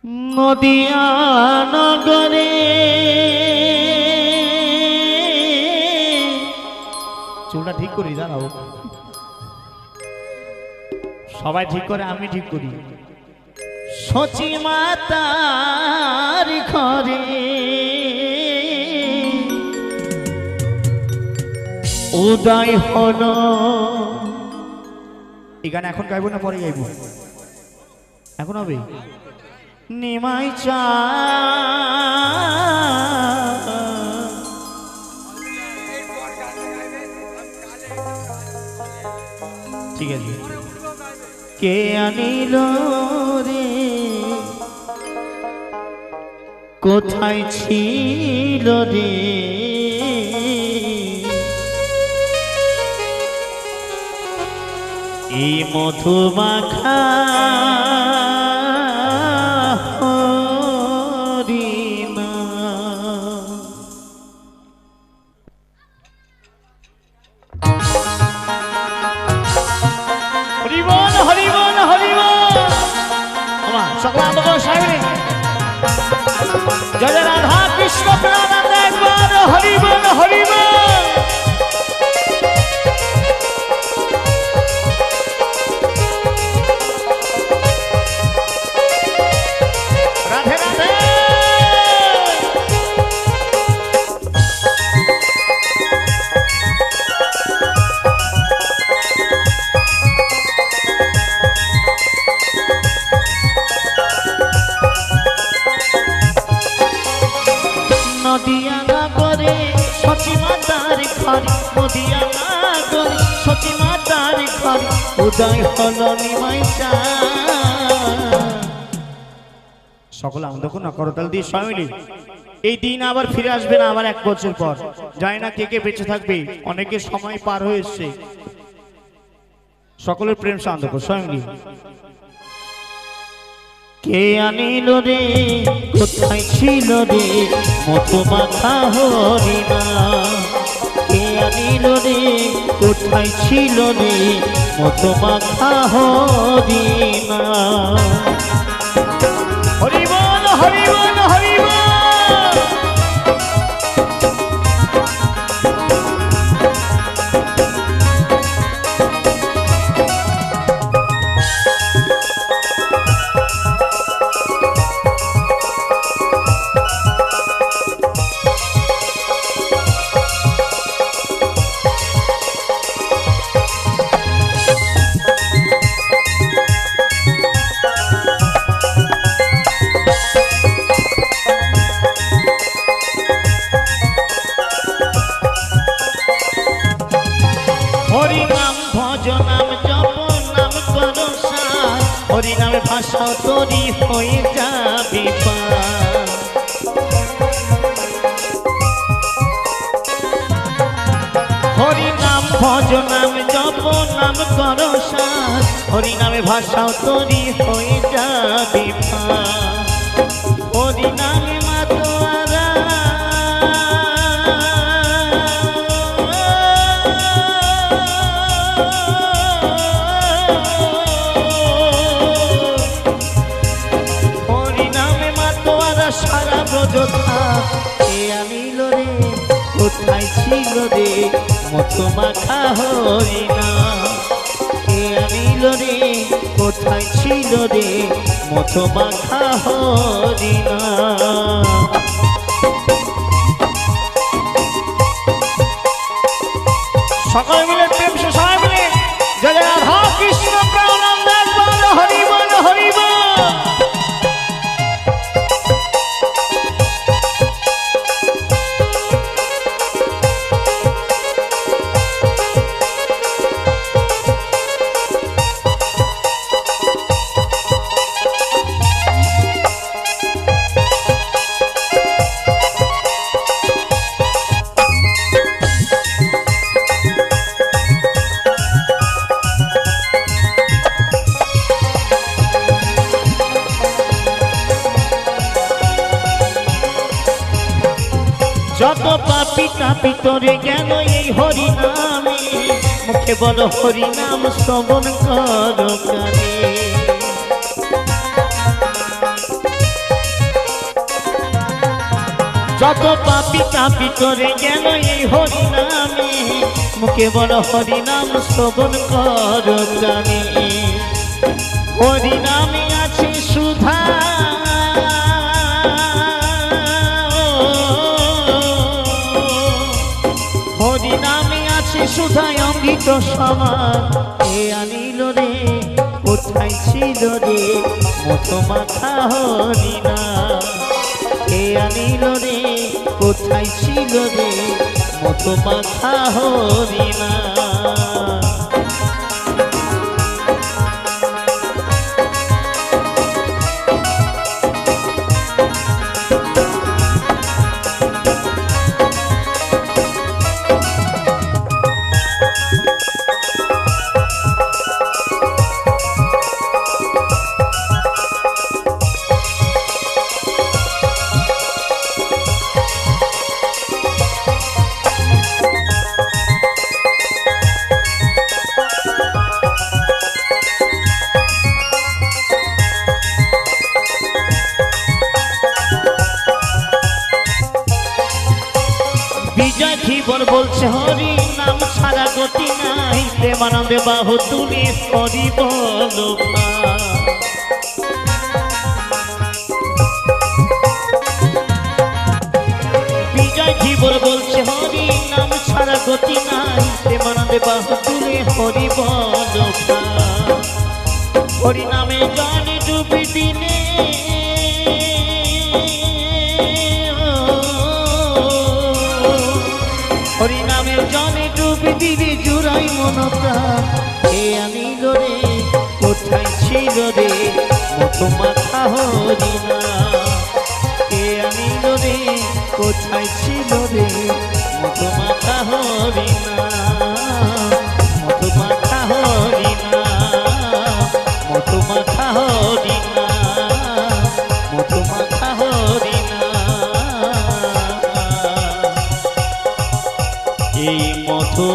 নদিয়া নগরে চুলটা ঠিক করি দাঁড়াও সবাই ঠিক করে আমি ঠিক করি সচি মাতার ঘরে উদয় হলো এই গান এখন গাইবো না পরে গাইবো এখন হবে নিমাই চা ঠিক আছে কে আনিল রে কোথায় ছিল রে এই মধু মাখা হরিনা হরিবল হরিবল হরিবল সকল আন্দোলন সাহেব জয় রাধা কৃষ্ণ প্রেমানন্দ একবার হরিবল হরিবল নদিয়া নগরে সচি মাতার ঘর নদিয়া নগরে সচি মাতার ঘর উদয় হলো নিমাই চা সকল আনন্দ করতাল দিয়ে সবাই এই দিন আবার ফিরে আসবে না আবার 1 বছর পর যায় না কে কে বেঁচে থাকবে অনেকের সময় পার হয়ে এসছে সকলের প্রেম শান্ত সবাই কে আনিল রে কোথায় ছিল রে মধু মাখা হরিনা কে আনিল রে কোথায় ছিল রে মধু মাখা হরিনা হরিবল হরিবল হরিবল হরিনাম ভজ নাম জপ নাম করো সার হরিনামে ভাষা তরি হয়ে যাবে হরিনাম ভজ নাম জপ নাম করো সার হরিনামে ভাষা তরি হয়ে যাবে হরিনামে মাতোয়ারা সারা ব্রজথা কে আনিল রে কোথায় ছিল রে মধু মাখা হরিনা কে আনিল রে কোথায় ছিল রে মধু মাখা হরিনা সকলে মিলে প্রেম সবাই মিলে জয় রাধা কৃষ্ণ প্রেমানন্দ একবার হরিবল হরিবল যত পাপি তাপি তোরে গেল এই হরিনামে মুখে বড় হরিনাম শ্রবণ কর কানে যত পাপি তাপি করে গেল এই হরিনামে, মুখে বল হরিনাম শ্রবণ কর প্রাণে। হরিনামে আছে সুধা, হরিনামে আছে সুধায় অমৃত সমান। এ আনিল রে কোথায় ছিল রে মতো মাথা হরিনাম, এ আনিল রে কোথায় ছিল রে মতো মাথা হরিনাম। বিজয় ধীবর বলছে হরি নাম ছাড়া গতি নাই, প্রেমানন্দে বাহু তুলে হরি বল ভাই। বিজয় ধীবর বলছে হরি নাম ছাড়া গতি নাই, প্রেমানন্দে বাহু তুলে হরি বল ভাই। হরি নামে জলে ডুবি দিলে হরিনামের জলে ডুবি দিবি জুড়াই মনটা। এ আনিল রে কোথায় ছিল রে মতো মাথা হরিনা, এ আনিল রে কোথায় ছিল রে মতো মাথা হরিনা, মতো মাথা হরিনা, মতো মাথা হরিনা, মতো মাথা হরিনা। এই মতো